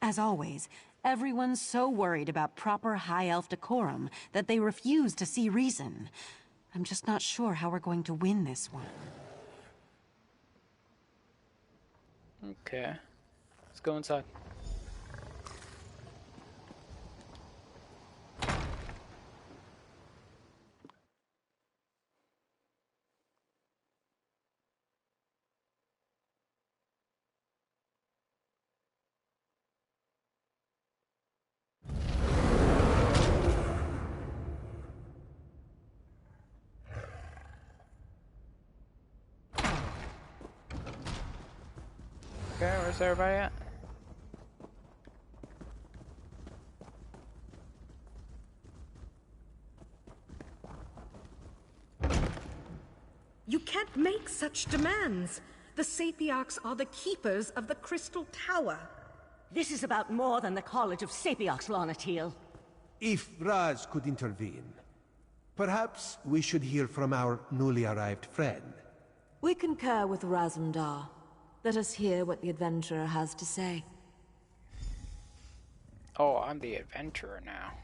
As always, everyone's so worried about proper High Elf decorum that they refuse to see reason. I'm just not sure how we're going to win this one. Okay, let's go inside. Okay, where's everybody at? You can't make such demands. The Sapiarchs are the keepers of the Crystal Tower. This is about more than the College of Sapiarchs, Lonatil. If Raz could intervene, perhaps we should hear from our newly arrived friend. We concur with Razumdar. Let us hear what the adventurer has to say. Oh, I'm the adventurer now.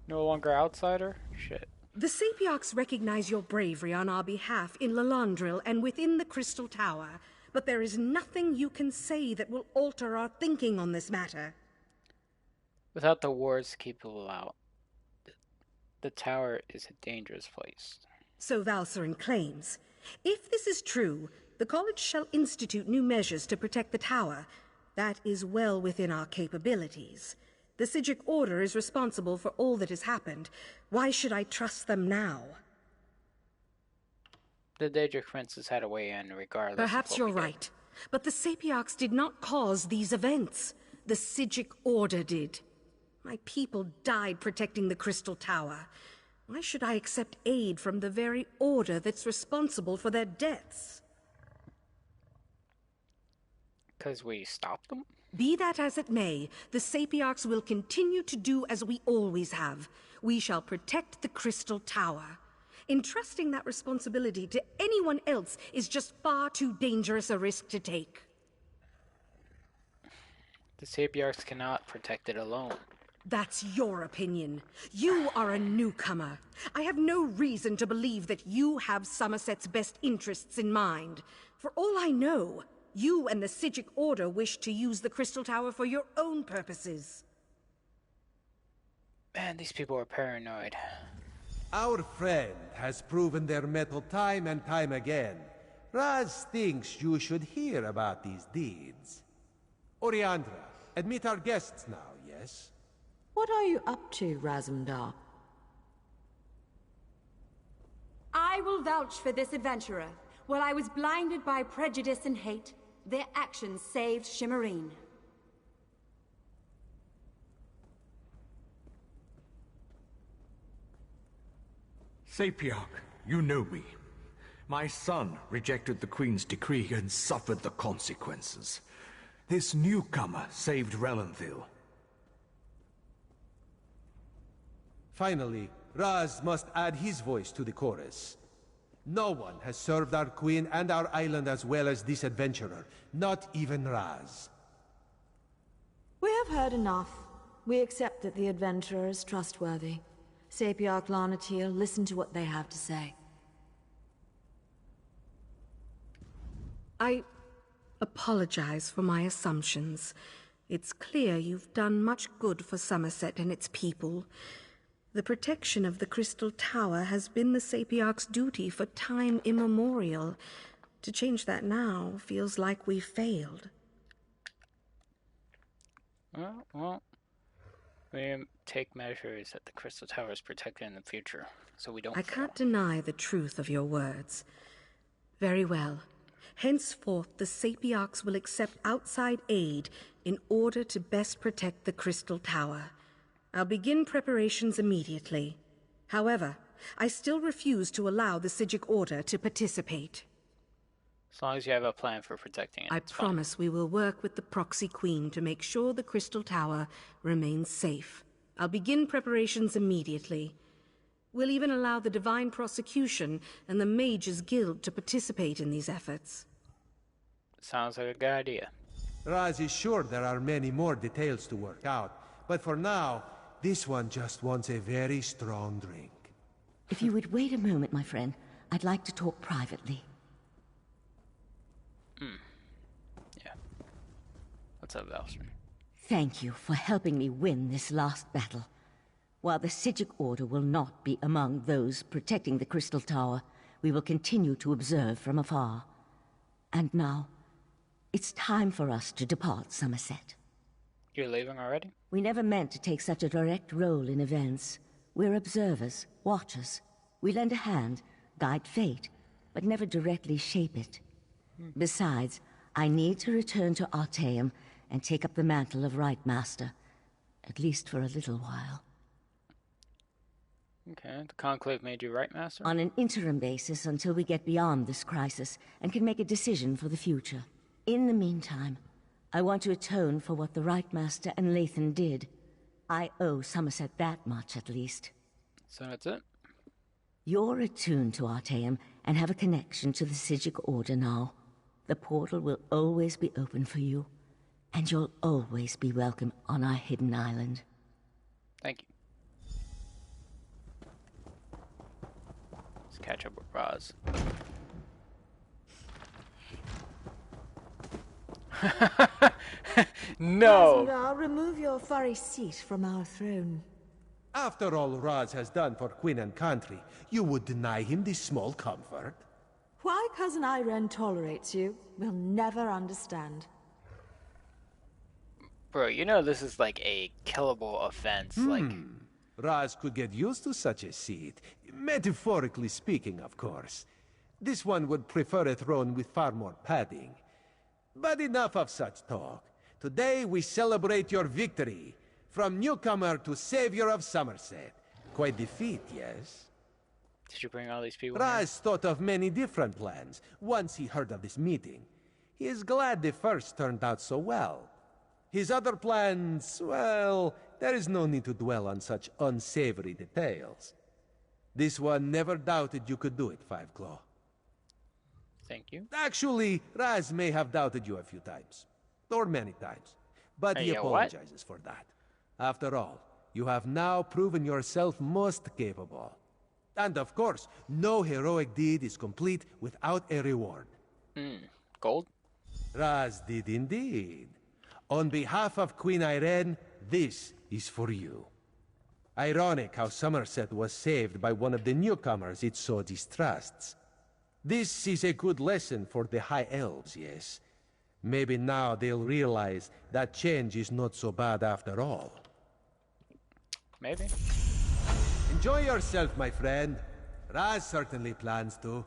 No longer outsider? Shit. The Sapiarchs recognize your bravery on our behalf in Lalandril and within the Crystal Tower, but there is nothing you can say that will alter our thinking on this matter. Without the wards to keep people out, the tower is a dangerous place. So Valcerin claims. If this is true, the college shall institute new measures to protect the tower. That is well within our capabilities. The Sijic Order is responsible for all that has happened. Why should I trust them now? The Daedric princes had a way in regardless. Perhaps you're right. But the Sapiarchs did not cause these events. The Sijic Order did. My people died protecting the Crystal Tower. Why should I accept aid from the very Order that's responsible for their deaths? Because we stopped them? Be that as it may, the Sapiarchs will continue to do as we always have. We shall protect the Crystal Tower. Entrusting that responsibility to anyone else is just far too dangerous a risk to take. The Sapiarchs cannot protect it alone. That's your opinion. You are a newcomer. I have no reason to believe that you have Summerset's best interests in mind. For all I know, you and the Sijic Order wish to use the Crystal Tower for your own purposes. Man, these people are paranoid. Our friend has proven their mettle time and time again. Raz thinks you should hear about these deeds. Oriandra, admit our guests now, yes? What are you up to, Razumdar? I will vouch for this adventurer. While I was blinded by prejudice and hate, their actions saved Shimmerine. Sapiarch, you know me. My son rejected the Queen's decree and suffered the consequences. This newcomer saved Relenthil. Finally, Raz must add his voice to the chorus. No one has served our queen and our island as well as this adventurer, not even Raz. We have heard enough. We accept that the adventurer is trustworthy. Sapiarch Larnatil, listen to what they have to say. I apologize for my assumptions. It's clear you've done much good for Summerset and its people. The protection of the Crystal Tower has been the Sapiarch's duty for time immemorial. To change that now feels like we've failed. Well, we take measures that the Crystal Tower is protected in the future, so we don't I can't deny the truth of your words. Very well. Henceforth, the Sapiarchs will accept outside aid in order to best protect the Crystal Tower. I'll begin preparations immediately. However, I still refuse to allow the Sijic Order to participate. As long as you have a plan for protecting it. I promise we will work with the Proxy Queen to make sure the Crystal Tower remains safe. I'll begin preparations immediately. We'll even allow the Divine Prosecution and the Mages Guild to participate in these efforts. Sounds like a good idea. Raz is sure there are many more details to work out, but for now, this one just wants a very strong drink. If you would wait a moment, my friend, I'd like to talk privately. Yeah. What's up, Valstrom? Thank you for helping me win this last battle. While the Sijic Order will not be among those protecting the Crystal Tower, we will continue to observe from afar. And now, it's time for us to depart Summerset. You're leaving already? We never meant to take such a direct role in events. We're observers, watchers. We lend a hand, guide fate, but never directly shape it. Besides, I need to return to Artaeum and take up the mantle of Right Master, at least for a little while. Okay, the Conclave made you Right Master? On an interim basis until we get beyond this crisis and can make a decision for the future. In the meantime, I want to atone for what the Right Master and Lathan did. I owe Summerset that much, at least. So that's it? You're attuned to Artaeum and have a connection to the Sijic Order now. The portal will always be open for you, and you'll always be welcome on our hidden island. Thank you. Let's catch up with Raz. No! Razandar, remove your furry seat from our throne. After all Raz has done for Queen and country, you would deny him this small comfort? Why Cousin Irene tolerates you, we'll never understand. Bro, you know this is like a killable offense, like... Raz could get used to such a seat. Metaphorically speaking, of course. This one would prefer a throne with far more padding. But enough of such talk. Today we celebrate your victory. From newcomer to savior of Summerset. Quite the feat, yes? Did you bring all these people Raz thought of many different plans once he heard of this meeting. He is glad the first turned out so well. His other plans, well, there is no need to dwell on such unsavory details. This one never doubted you could do it, Five Claw. Thank you. Actually, Raz may have doubted you a few times. Or many times. But he apologizes for that. After all, you have now proven yourself most capable. And of course, no heroic deed is complete without a reward. Gold? Raz did indeed. On behalf of Queen Irene, this is for you. Ironic how Summerset was saved by one of the newcomers it so distrusts. This is a good lesson for the High Elves, yes. Maybe now they'll realize that change is not so bad after all. Maybe. Enjoy yourself, my friend. Raz certainly plans to.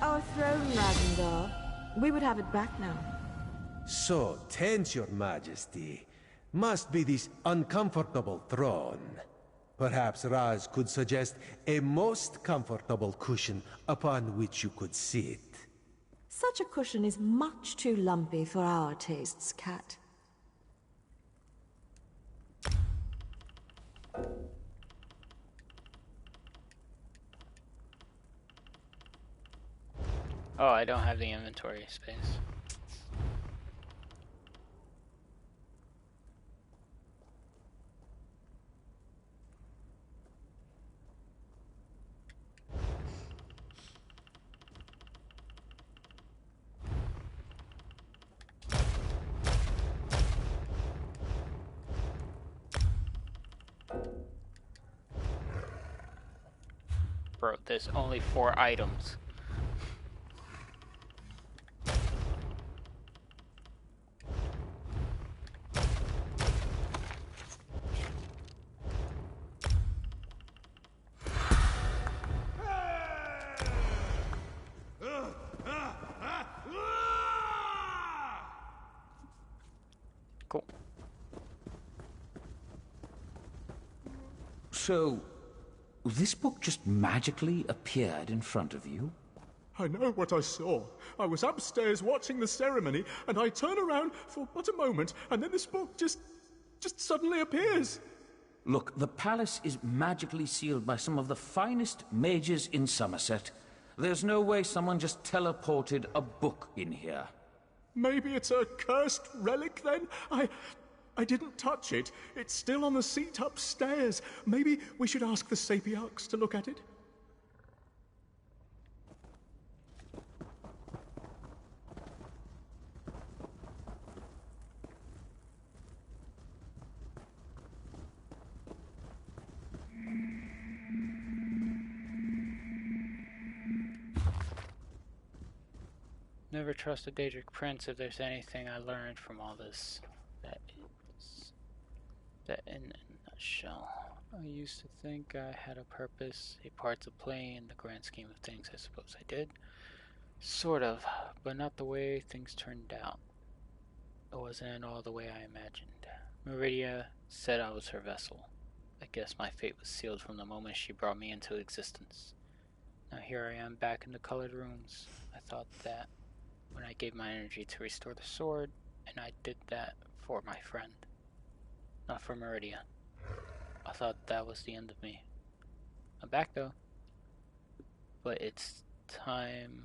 Our throne, Razandar. We would have it back now. So tense, your majesty. Must be this uncomfortable throne. Perhaps Raz could suggest a most comfortable cushion upon which you could sit. Such a cushion is much too lumpy for our tastes, Cat. Oh, I don't have the inventory space. Bro, there's only 4 items. Cool. So, this book just magically appeared in front of you? I know what I saw. I was upstairs watching the ceremony, and I turn around for but a moment, and then this book just suddenly appears. Look, the palace is magically sealed by some of the finest mages in Summerset. There's no way someone just teleported a book in here. Maybe it's a cursed relic, then? I didn't touch it. It's still on the seat upstairs. Maybe we should ask the Sapiarchs to look at it? Never trust a Daedric prince. If there's anything I learned from all this, that in a nutshell. I used to think I had a purpose, a part to play in the grand scheme of things. I suppose I did. Sort of, but not the way things turned out. It wasn't at all the way I imagined. Meridia said I was her vessel. I guess my fate was sealed from the moment she brought me into existence. Now here I am back in the colored rooms. I thought that when I gave my energy to restore the sword, and I did that for my friend, not for Meridia. I thought that was the end of me. I'm back though. But it's time,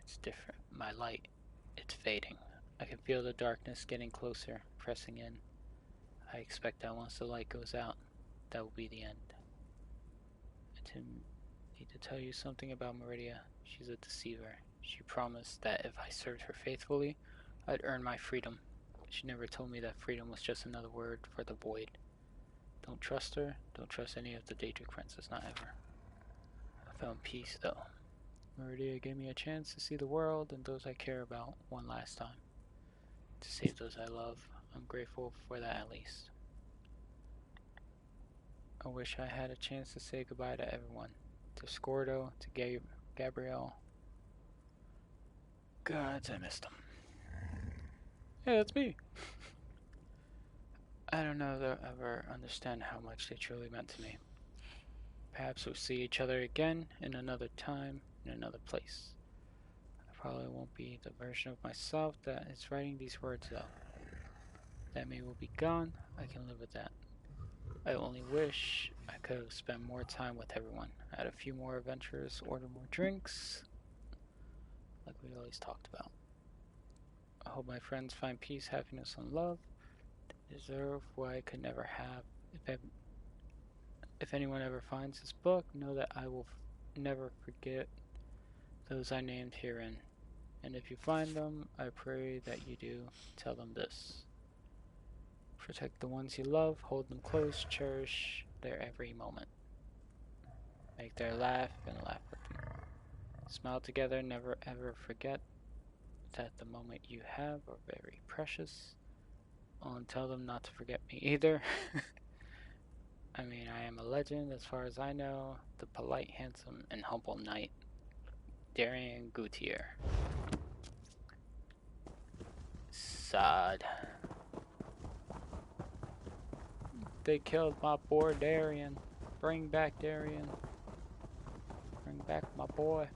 it's different. My light, it's fading. I can feel the darkness getting closer, pressing in. I expect that once the light goes out, that will be the end. I need to tell you something about Meridia. She's a deceiver. She promised that if I served her faithfully, I'd earn my freedom. She never told me that freedom was just another word for the void. Don't trust her. Don't trust any of the Daedric princes, not ever. I found peace, though. Meridia gave me a chance to see the world and those I care about one last time. To save those I love. I'm grateful for that at least. I wish I had a chance to say goodbye to everyone. To Scordo, to Gabrielle. Gods, I missed them. Hey, that's me. I don't know if I'll ever understand how much they truly meant to me. Perhaps we'll see each other again in another time, in another place. I probably won't be the version of myself that is writing these words though. That me will be gone, I can live with that. I only wish I could have spent more time with everyone. Had a few more adventures, ordered more drinks, like we always talked about. I hope my friends find peace, happiness, and love. They deserve what I could never have. If anyone ever finds this book, know that I will never forget those I named herein. And if you find them, I pray that you do tell them this. Protect the ones you love, hold them close, cherish their every moment. Make them laugh and laugh with them. Smile together, never ever forget that the moment you have are very precious. Oh, and tell them not to forget me either. I mean, I am a legend as far as I know. The polite, handsome, and humble knight, Darian Gutier. Sad. They killed my boy Darian. Bring back Darian. Bring back my boy.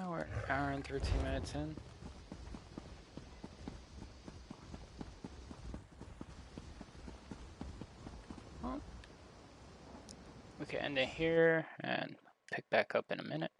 We're an hour and 13 minutes in. Well, we can end it here and pick back up in a minute.